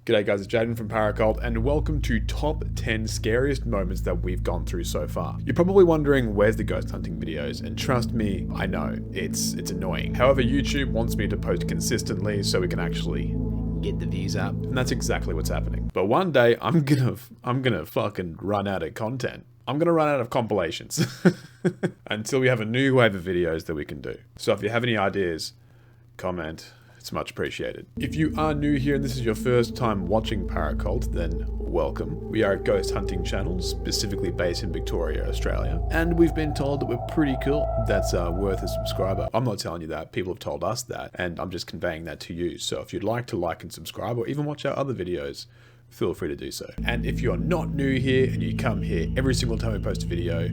G'day guys, it's Jayden from Paracult, and welcome to top 10 scariest moments that we've gone through so far. You're probably wondering where's the ghost hunting videos, and trust me, I know, it's annoying. However, YouTube wants me to post consistently so we can actually get the views up, and that's exactly what's happening. But one day, I'm gonna fucking run out of content. I'm gonna run out of compilations until we have a new wave of videos that we can do. So if you have any ideas, comment. It's much appreciated. If you are new here and this is your first time watching Paracult, then welcome. We are a ghost hunting channel specifically based in Victoria, Australia, and we've been told that we're pretty cool. That's worth a subscriber. I'm not telling you that, people have told us that, and I'm just conveying that to you. So if you'd like to like and subscribe or even watch our other videos, feel free to do so. And if you're not new here and you come here every single time we post a video,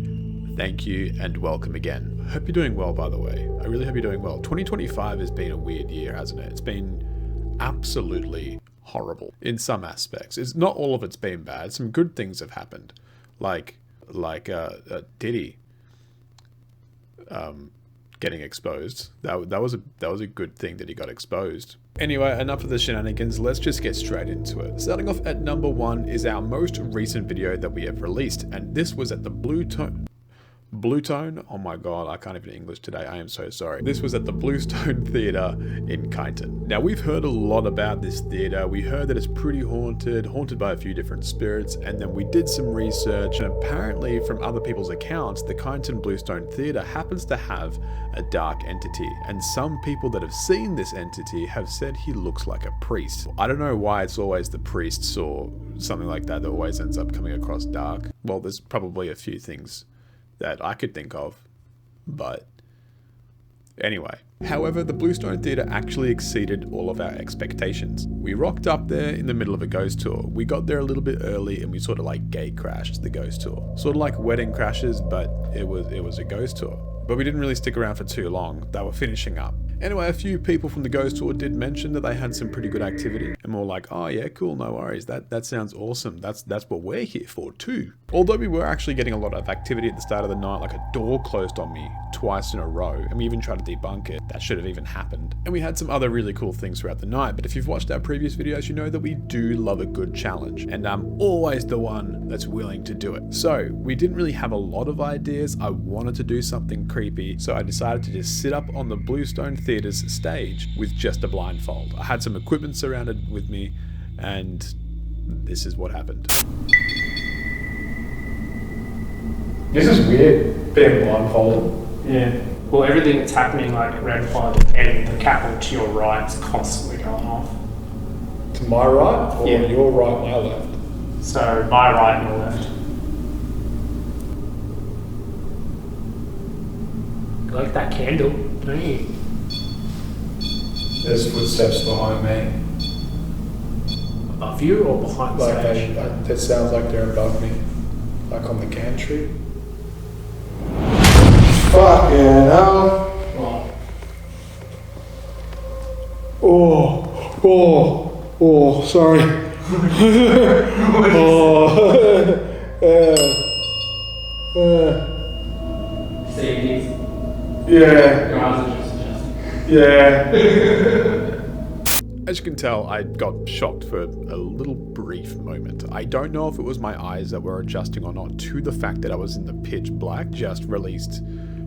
thank you and welcome again. Hope you're doing well, by the way. I really hope you're doing well. 2025 has been a weird year, hasn't it? It's been absolutely horrible in some aspects. It's not all of it's been bad. Some good things have happened, like Diddy getting exposed. That was a good thing that he got exposed. Anyway, enough of the shenanigans, let's just get straight into it. Starting off at number 1 is our most recent video that we have released, and this was at the Bluetone? Oh my god, I can't even English today, I am so sorry. This was at the Bluestone Theatre in Kyneton. Now, we've heard a lot about this theatre. We heard that it's pretty haunted by a few different spirits, and then we did some research, and apparently from other people's accounts, the Kyneton Bluestone Theatre happens to have a dark entity, and some people that have seen this entity have said he looks like a priest. I don't know why it's always the priests or something like that that always ends up coming across dark. Well, there's probably a few things that I could think of, but anyway. However, the Bluestone Theatre actually exceeded all of our expectations. We rocked up there in the middle of a ghost tour. We got there a little bit early and we sort of like gate crashed the ghost tour. Sort of like wedding crashes, but it was a ghost tour. But we didn't really stick around for too long. They were finishing up. Anyway, a few people from the ghost tour did mention that they had some pretty good activity, and we're like, oh yeah, cool, no worries, that sounds awesome. That's what we're here for too. Although we were actually getting a lot of activity at the start of the night, like a door closed on me twice in a row, and we even tried to debunk it. That should have even happened. And we had some other really cool things throughout the night, but if you've watched our previous videos, you know that we do love a good challenge, and I'm always the one that's willing to do it. So we didn't really have a lot of ideas. I wanted to do something creepy, so I decided to just sit up on the Bluestone Theatre's stage with just a blindfold. I had some equipment surrounded with me, and this is what happened. This is weird, being blindfolded. Yeah. Well, everything that's happening, like red flag and the catwalk to your right is constantly going off. To my right, or Yeah. your right, my left? So my right and your left. You like that candle, don't you? There's footsteps behind me. Above you or behind the Like stage? that sounds like they're above me, like on the gantry. Fucking hell! Oh, sorry. See, Yeah. your eyes are just adjusting. Yeah. As you can tell, I got shocked for a little brief moment. I don't know if it was my eyes that were adjusting or not to the fact that I was in the pitch black, just released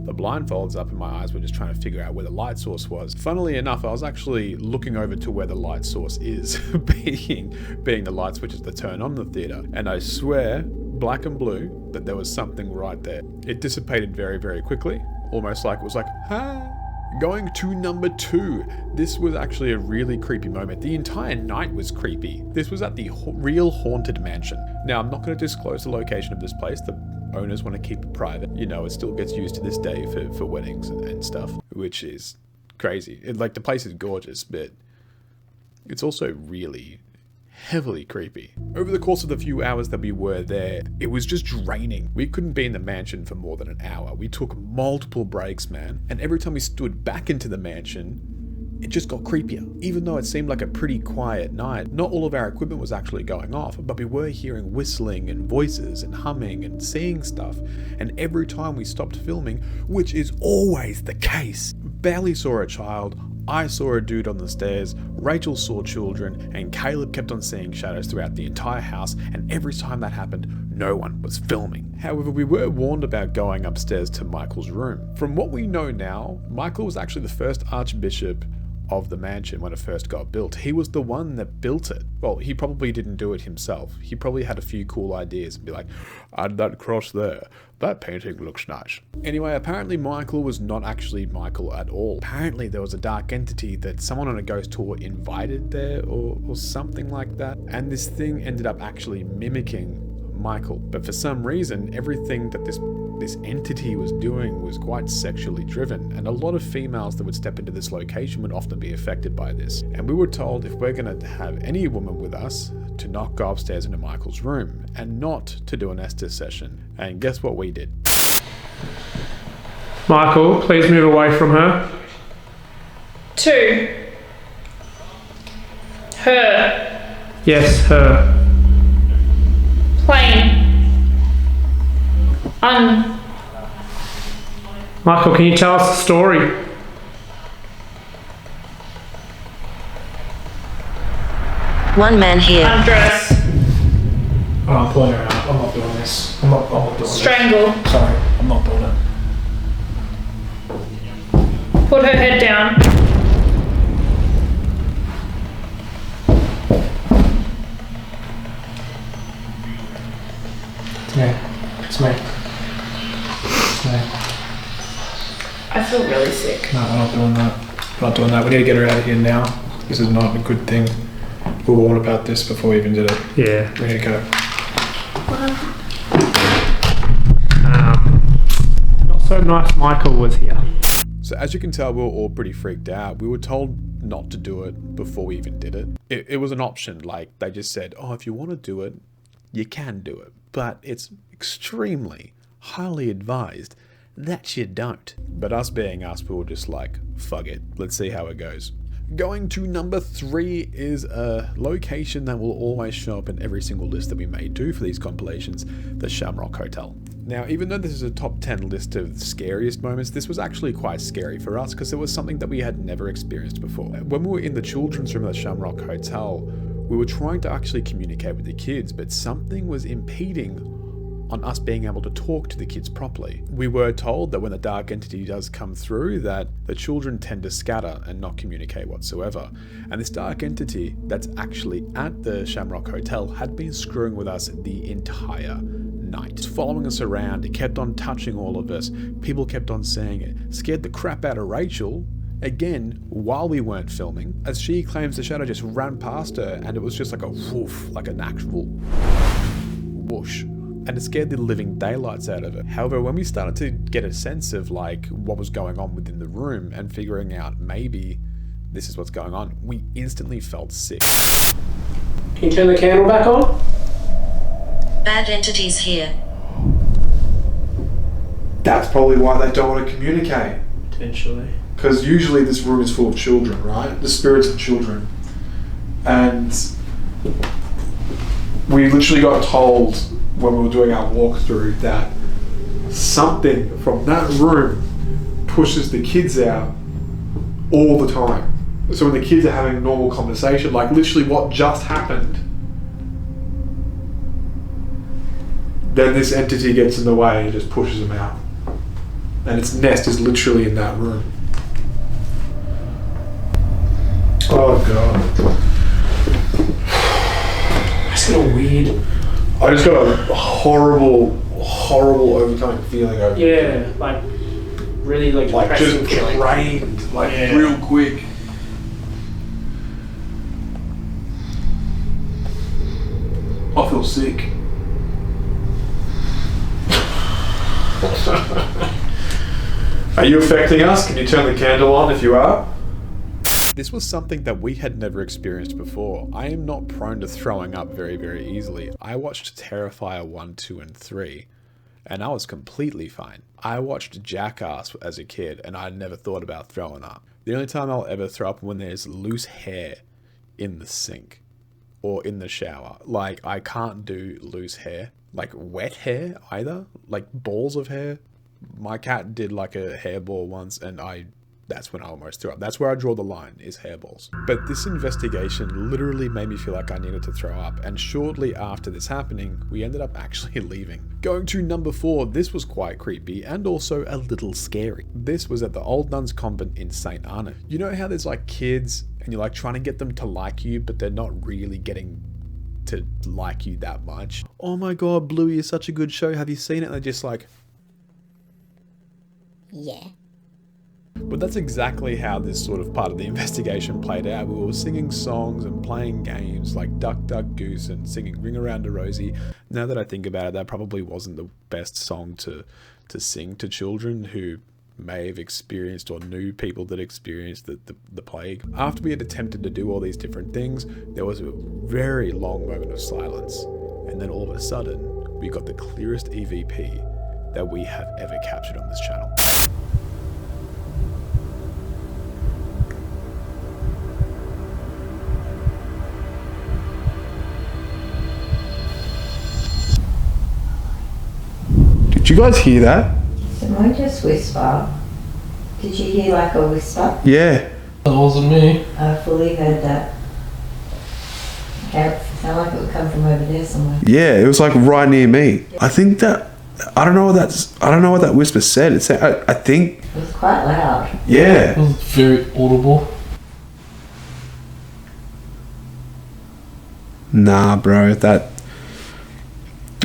the blindfolds up and my eyes were just trying to figure out where the light source was. Funnily enough, I was actually looking over to where the light source is, being the light switches that turn on the theatre, and I swear, black and blue, that there was something right there. It dissipated very, very quickly, almost like it was like, ah. Going to number 2, this was actually a really creepy moment. The entire night was creepy. This was at the real haunted mansion. Now, I'm not going to disclose the location of this place. The owners want to keep it private. You know, it still gets used to this day for weddings and stuff, which is crazy. Like, the place is gorgeous, but it's also really heavily creepy. Over the course of the few hours that we were there, it was just draining. We couldn't be in the mansion for more than an hour. We took multiple breaks, man. And every time we stood back into the mansion, it just got creepier. Even though it seemed like a pretty quiet night, not all of our equipment was actually going off, but we were hearing whistling and voices and humming and seeing stuff. And every time we stopped filming, which is always the case, barely saw a child, I saw a dude on the stairs, Rachel saw children, and Caleb kept on seeing shadows throughout the entire house, and every time that happened, no one was filming. However, we were warned about going upstairs to Michael's room. From what we know now, Michael was actually the first archbishop of the mansion when it first got built. He was the one that built it. Well, he probably didn't do it himself. He probably had a few cool ideas and be like, add that cross there. That painting looks nice. Anyway, apparently Michael was not actually Michael at all. Apparently there was a dark entity that someone on a ghost tour invited there or something like that. And this thing ended up actually mimicking Michael. But for some reason, everything that this entity was doing was quite sexually driven, and a lot of females that would step into this location would often be affected by this. And we were told if we're going to have any woman with us, to not go upstairs into Michael's room and not to do an Estes session. And guess what we did? Michael, please move away from her. 2. Her. Yes, her. Plain. Michael, can you tell us the story? One man here. Undress. Oh, I'm pulling her out. I'm not doing this. I'm not doing Strangle. this. Sorry, I'm not doing it. Put her head down. It's me. It's me. It's me. I feel really sick. No, we're not doing that. We're not doing that. We need to get her out of here now. This is not a good thing. We were warned about this before we even did it. Yeah. We need to go. Not so nice Michael was here. So as you can tell, we were all pretty freaked out. We were told not to do it before we even did it. It was an option. Like, they just said, oh, if you want to do it, you can do it. But it's extremely, highly advised that you don't. But us being us, we were just like, fuck it. Let's see how it goes. Going to number 3 is a location that will always show up in every single list that we may do for these compilations, the Shamrock Hotel. Now, even though this is a top 10 list of the scariest moments, this was actually quite scary for us because it was something that we had never experienced before. When we were in the children's room at the Shamrock Hotel, we were trying to actually communicate with the kids, but something was impeding on us being able to talk to the kids properly. We were told that when the dark entity does come through, that the children tend to scatter and not communicate whatsoever. And this dark entity that's actually at the Shamrock Hotel had been screwing with us the entire night. Following us around, it kept on touching all of us. People kept on saying it. Scared the crap out of Rachel, again, while we weren't filming, as she claims the shadow just ran past her and it was just like a whoof, like an actual whoosh. And it scared the living daylights out of it. However, when we started to get a sense of like what was going on within the room and figuring out maybe this is what's going on, we instantly felt sick. Can you turn the candle back on? Bad entities here. That's probably why they don't want to communicate. Potentially. Because usually this room is full of children, right? The spirits of children. And we literally got told when we were doing our walkthrough that something from that room pushes the kids out all the time. So when the kids are having a normal conversation, like literally what just happened, then this entity gets in the way and just pushes them out. And its nest is literally in that room. Oh god. I just got a weird. I just got a horrible overcoming feeling over Yeah, like really like just depressing feeling. drained, like Yeah. real quick. I feel sick. Are you affecting us? Can you turn the candle on if you are? This was something that we had never experienced before. I am not prone to throwing up very, very easily. I watched Terrifier 1, 2, and 3, and I was completely fine. I watched Jackass as a kid, and I never thought about throwing up. The only time I'll ever throw up when there's loose hair in the sink or in the shower. Like, I can't do loose hair. Like, wet hair either. Like, balls of hair. My cat did like a hairball once, and I That's when I almost threw up. That's where I draw the line, is hairballs. But this investigation literally made me feel like I needed to throw up, and shortly after this happening, we ended up actually leaving. Going to number 4, this was quite creepy and also a little scary. This was at the Old Nuns Convent in St. Arnaud. You know how there's like kids and you're like trying to get them to like you, but they're not really getting to like you that much. Oh my god, Bluey is such a good show. Have you seen it? And they're just like, yeah. But that's exactly how this sort of part of the investigation played out. We were singing songs and playing games like Duck Duck Goose and singing Ring Around a Rosie. Now that I think about it, that probably wasn't the best song to sing to children who may have experienced or knew people that experienced the plague. After we had attempted to do all these different things, there was a very long moment of silence. And then all of a sudden, we got the clearest EVP that we have ever captured on this channel. Did you guys hear that? Did I just whisper? Did you hear like a whisper? Yeah. That wasn't me. I fully heard that. It sounded like it would come from over there somewhere. Yeah, it was like right near me. I think that I don't know what that whisper said. It said I think It was quite loud. yeah. It was very audible. Nah, bro,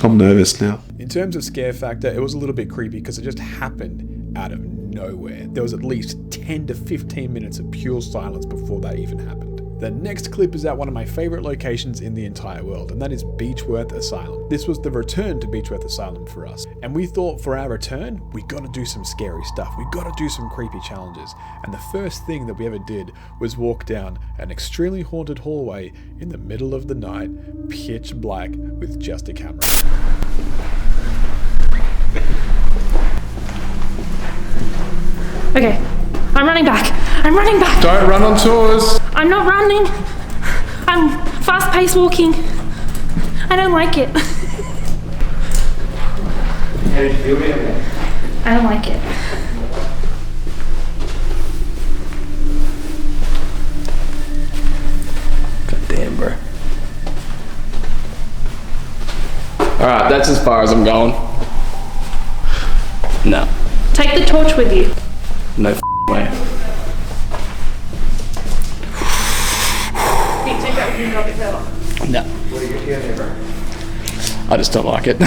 I'm nervous now. In terms of scare factor, it was a little bit creepy because it just happened out of nowhere. There was at least 10 to 15 minutes of pure silence before that even happened. The next clip is at one of my favourite locations in the entire world, and that is Beechworth Asylum. This was the return to Beechworth Asylum for us, and we thought for our return, we gotta do some scary stuff, we gotta do some creepy challenges, and the first thing that we ever did was walk down an extremely haunted hallway in the middle of the night, pitch black, with just a camera. Okay, I'm running back. I'm running back. Don't run on tours. I'm not running. I'm fast-paced walking. I don't like it. How did you feel about that? I don't like it. God damn, bro. Alright, that's as far as I'm going. No. Take the torch with you. No way. Take that with you, drop it down. No. What are you doing there, bro? I just don't like it.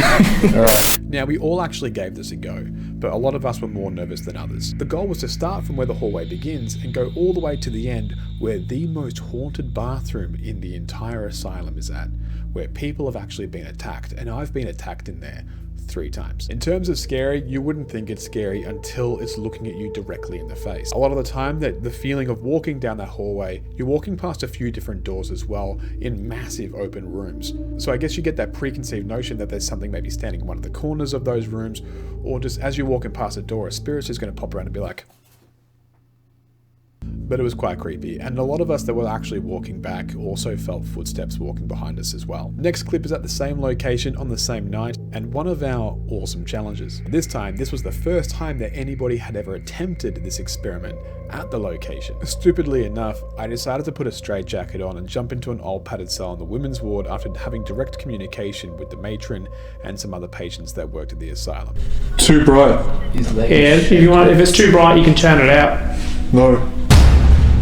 Alright. Now, we all actually gave this a go, but a lot of us were more nervous than others. The goal was to start from where the hallway begins and go all the way to the end, where the most haunted bathroom in the entire asylum is at, where people have actually been attacked, and I've been attacked in there 3 times. In terms of scary, you wouldn't think it's scary until it's looking at you directly in the face. A lot of the time, that the feeling of walking down that hallway, you're walking past a few different doors as well in massive open rooms. So I guess you get that preconceived notion that there's something maybe standing in one of the corners of those rooms, or just as you're walking past a door, a spirit's just going to pop around and be like, but it was quite creepy, and a lot of us that were actually walking back also felt footsteps walking behind us as well. Next clip is at the same location on the same night, and one of our awesome challenges. This time, this was the first time that anybody had ever attempted this experiment at the location. Stupidly enough, I decided to put a straitjacket on and jump into an old padded cell in the women's ward after having direct communication with the matron and some other patients that worked at the asylum. Too bright. His leg. Yeah, if you want, if it's too bright, you can turn it out. No.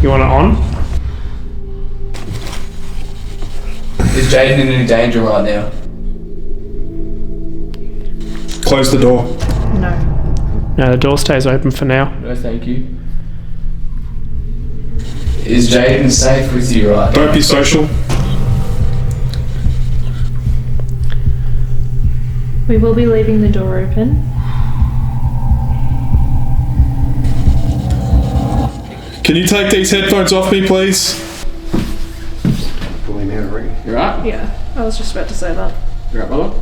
You want it on? Is Jayden in any danger right now? Close the door. No. No, the door stays open for now. No, thank you. Is Jayden safe with you right now? Don't be social. We will be leaving the door open. Can you take these headphones off me, please? You right? Yeah, I was just about to say that. You right, brother?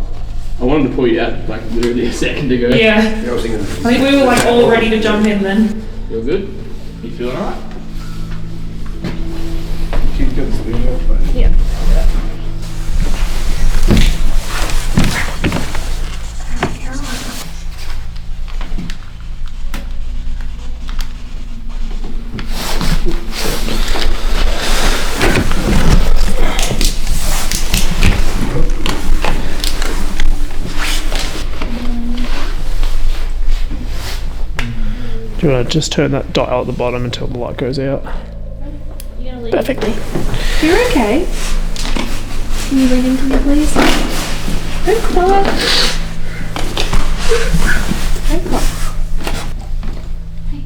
I wanted to pull you out like literally a second ago. Yeah. I think we were like all ready to jump in then. You're good? You feeling alright? Yeah. Do you want to just turn that dial at the bottom until the light goes out? Perfectly. You're okay. Can you read into me, please? Don't cry. Don't cry. Hey,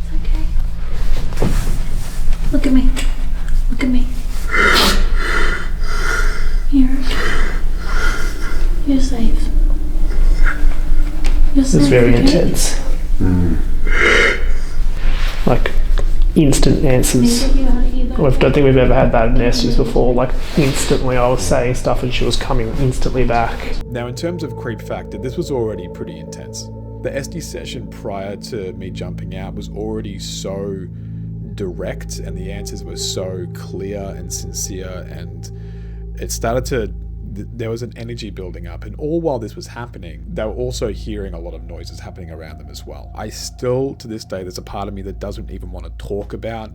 it's okay. Look at me. Look at me. You're okay. You're safe. You're safe. It's very okay? intense. Like instant answers. I don't think we've ever had that in Nesters before. Like instantly, I was saying stuff and she was coming instantly back. Now, in terms of creep factor, this was already pretty intense. The SD session prior to me jumping out was already so direct, and the answers were so clear and sincere, and it started to. There was an energy building up, and all while this was happening, they were also hearing a lot of noises happening around them as well. I still, to this day, there's a part of me that doesn't even want to talk about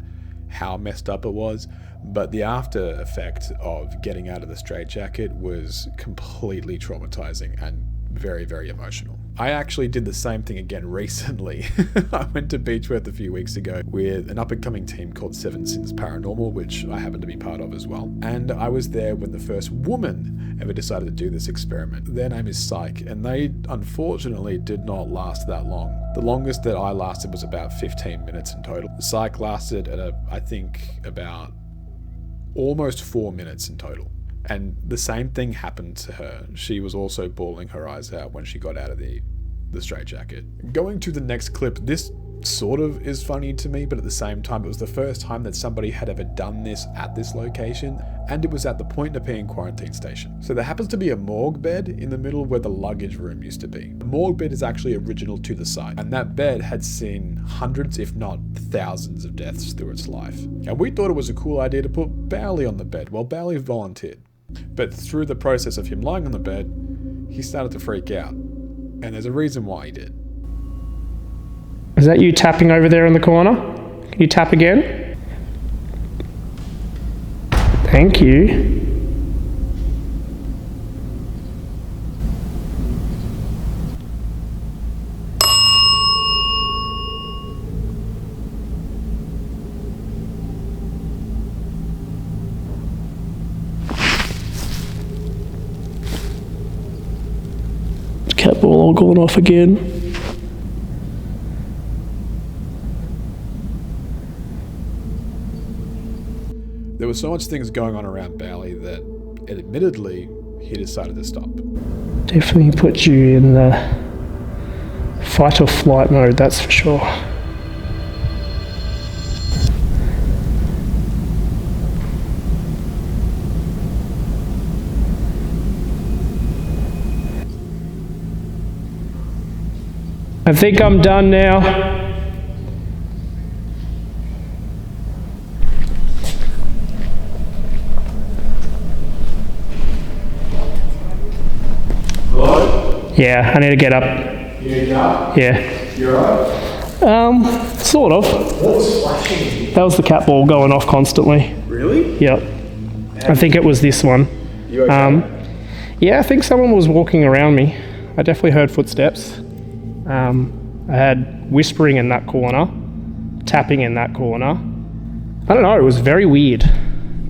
how messed up it was, but the after effect of getting out of the straitjacket was completely traumatizing and very, very emotional. I actually did the same thing again recently. I went to Beechworth a few weeks ago with an up-and-coming team called 7 Sins Paranormal, which I happen to be part of as well. And I was there when the first woman ever decided to do this experiment. Their name is Psych, and they unfortunately did not last that long. The longest that I lasted was about 15 minutes in total. Psych lasted at I think about almost 4 minutes in total. And the same thing happened to her. She was also bawling her eyes out when she got out of the straitjacket. Going to the next clip, this sort of is funny to me, but at the same time, it was the first time that somebody had ever done this at this location, and it was at the Point Nepean quarantine station. So there happens to be a morgue bed in the middle where the luggage room used to be. The morgue bed is actually original to the site, and that bed had seen hundreds, if not thousands of deaths through its life. And we thought it was a cool idea to put Bowley on the bed. Well, Bowley volunteered. But through the process of him lying on the bed, he started to freak out. And there's a reason why he did. Is that you tapping over there in the corner? Can you tap again? Thank you. Cat ball all going off again. There were so much things going on around Bowley that, admittedly, he decided to stop. Definitely put you in the fight or flight mode, that's for sure. I think I'm done now. Hello? Yeah, I need to get up. You need to get up? Yeah. You alright? Sort of. What was flashing? That was the cat ball going off constantly. Really? Yep. I think it was this one. You okay? Yeah, I think someone was walking around me. I definitely heard footsteps. I had whispering in that corner, tapping in that corner. I don't know, it was very weird.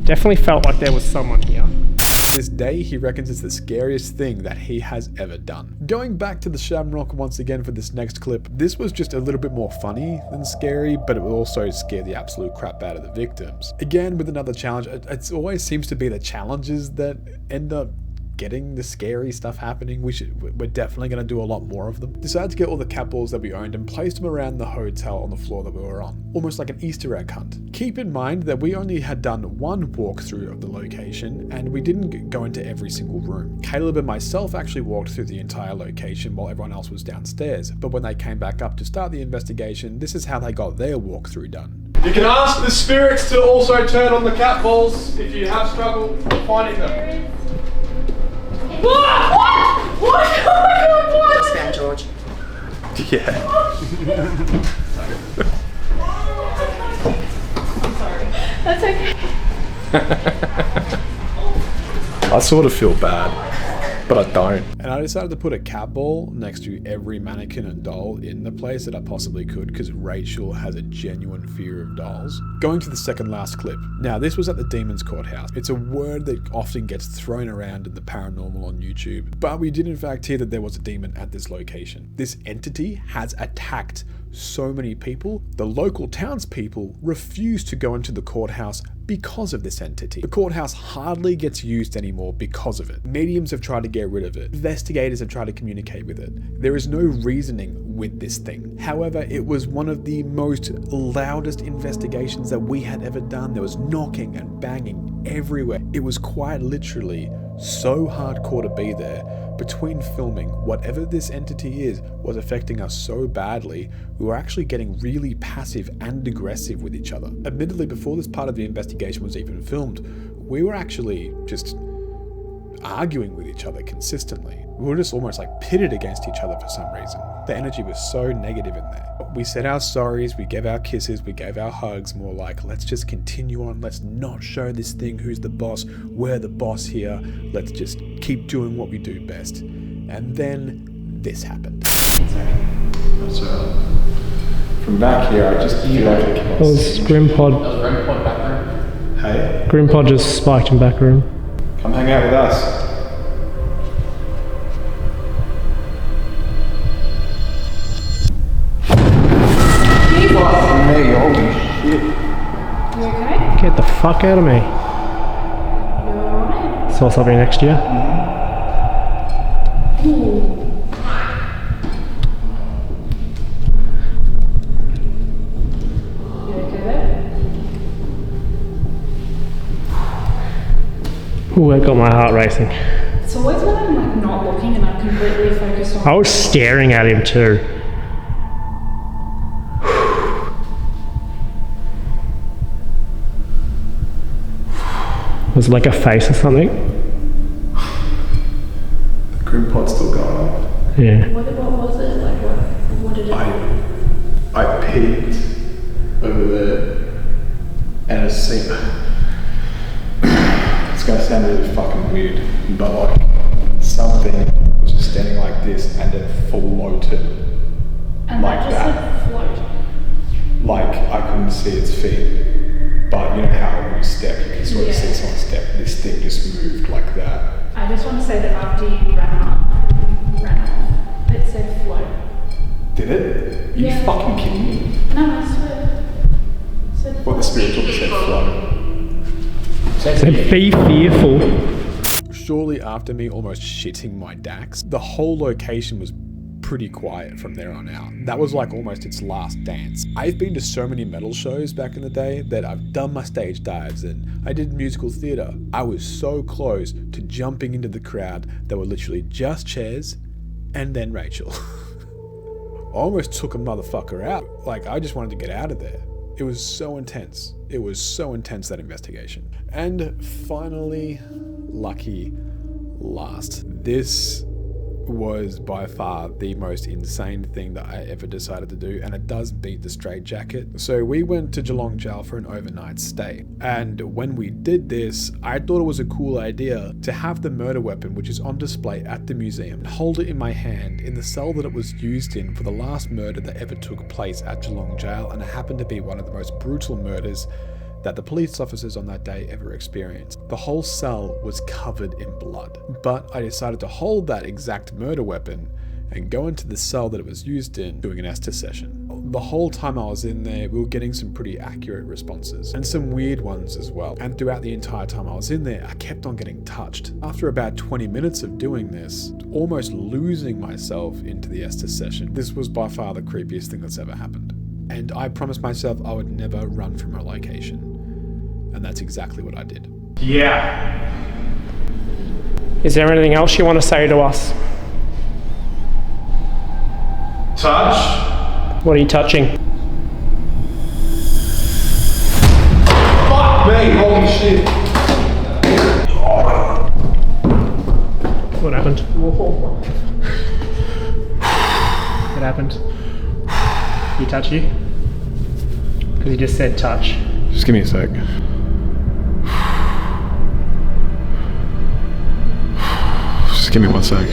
Definitely felt like there was someone here. To this day, he reckons it's the scariest thing that he has ever done. Going back to the Shamrock once again for this next clip, this was just a little bit more funny than scary, but it will also scare the absolute crap out of the victims. Again, with another challenge, it always seems to be the challenges that end up getting the scary stuff happening. We're definitely going to do a lot more of them. Decided to get all the cat balls that we owned and placed them around the hotel on the floor that we were on, almost like an Easter egg hunt. Keep in mind that we only had done one walkthrough of the location, and we didn't go into every single room. Caleb and myself actually walked through the entire location while everyone else was downstairs, but when they came back up to start the investigation, this is how they got their walkthrough done. You can ask the spirits to also turn on the cat balls if you have struggle finding them. What? Oh my god, what? Spam George. Yeah. I'm sorry. That's okay. I sort of feel bad. but I don't. And I decided to put a cat ball next to every mannequin and doll in the place that I possibly could, because Rachel has a genuine fear of dolls. Going to the second last clip. Now, this was at the Demon's Courthouse. It's a word that often gets thrown around in the paranormal on YouTube, but we did in fact hear that there was a demon at this location. This entity has attacked so many people. The local townspeople refuse to go into the courthouse because of this entity. The courthouse hardly gets used anymore because of it. Mediums have tried to get rid of it. Investigators have tried to communicate with it. There is no reasoning with this thing. However, it was one of the most loudest investigations that we had ever done. There was knocking and banging everywhere. It was quite literally so hardcore to be there. Between filming, whatever this entity is was affecting us so badly, we were actually getting really passive and aggressive with each other. Admittedly, before this part of the investigation was even filmed, we were actually just arguing with each other consistently. We were just almost like pitted against each other for some reason. The energy was so negative in there. We said our sorries, we gave our kisses, we gave our hugs, more like, let's just continue on, let's not show this thing who's the boss, we're the boss here, let's just keep doing what we do best. And then this happened. That's from back here, I just feel like it That was Grimpod. back room. Hey, Grimpod just spiked in back room. come hang out with us. Fuck me, holy shit. You okay? Get the fuck out of me. You alright? Saw something next to you. You okay there? Ooh, that got my heart racing. It's always when I'm like not looking and I'm completely focused on. I was staring at him too. Was it like a face or something? The Grim Pod's still going on. Yeah. What was it? Like what did it I peeked over there and it seemed. It's gonna sound really fucking weird, but like something was just standing like this and then floated and like that just that. like float. Like I couldn't see its feet, but you know how when you step, you can sort of see someone step. This thing just moved like that. I just want to say that after you ran off, it said float. Did it? Are you Yeah. fucking kidding me? No, I swear. It said What the spirit took said float. Said be fearful. Shortly after me almost shitting my dax, the whole location was pretty quiet from there on out. That was like almost its last dance. I've been to so many metal shows back in the day that I've done my stage dives and I did musical theatre. I was so close to jumping into the crowd that were literally just chairs and then Rachel. I almost took a motherfucker out. Like, I just wanted to get out of there. It was so intense. It was so intense, that investigation. And finally, lucky last. This was by far the most insane thing that I ever decided to do, and it does beat the straitjacket. So we went to Geelong jail for an overnight stay, and when we did this, I thought it was a cool idea to have the murder weapon, which is on display at the museum, and hold it in my hand in the cell that it was used in for the last murder that ever took place at Geelong jail, and it happened to be one of the most brutal murders that the police officers on that day ever experienced. The whole cell was covered in blood, but I decided to hold that exact murder weapon and go into the cell that it was used in doing an Estes session. The whole time I was in there, we were getting some pretty accurate responses and some weird ones as well. And throughout the entire time I was in there, I kept on getting touched. After about 20 minutes of doing this, almost losing myself into the Estes session, this was by far the creepiest thing that's ever happened. And I promised myself I would never run from a location. And that's exactly what I did. Yeah. Is there anything else you want to say to us? Touch. What are you touching? Fuck me, holy shit. What happened? What happened? He touch you? Because he just said touch. Just give me a sec. Just give me 1 sec.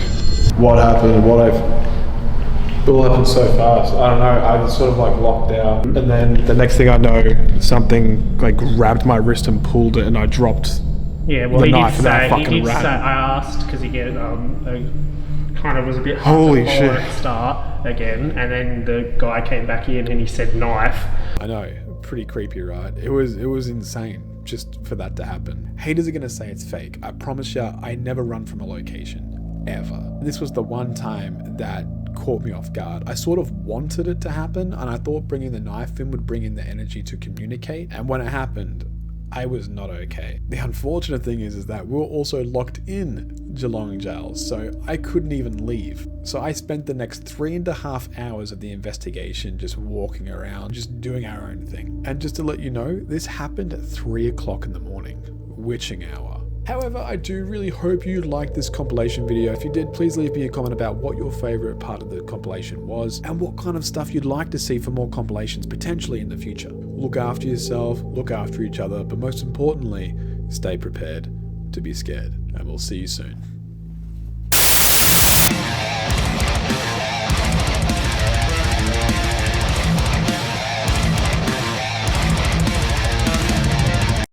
What happened? It all happened so fast. I don't know. I was sort of like locked out, and then the next thing I know, something like grabbed my wrist and pulled it, and I dropped. Yeah, well, the he knife did and then I say, fucking ran. I asked because he kind of was a bit hard Holy to follow shit. at the start again, and then the guy came back in and he said knife. I know, pretty creepy, right? It was insane just for that to happen. Haters are gonna say it's fake. I promise ya, I never run from a location, ever. This was the one time that caught me off guard. I sort of wanted it to happen, and I thought bringing the knife in would bring in the energy to communicate, and when it happened, I was not okay. The unfortunate thing is that we were also locked in Geelong jail, so I couldn't even leave. So I spent the next 3.5 hours of the investigation just walking around, just doing our own thing. And just to let you know, this happened at 3 o'clock in the morning, witching hour. However, I do really hope you liked this compilation video. If you did, please leave me a comment about what your favorite part of the compilation was and what kind of stuff you'd like to see for more compilations potentially in the future. Look after yourself, look after each other, but most importantly, stay prepared to be scared. And we'll see you soon.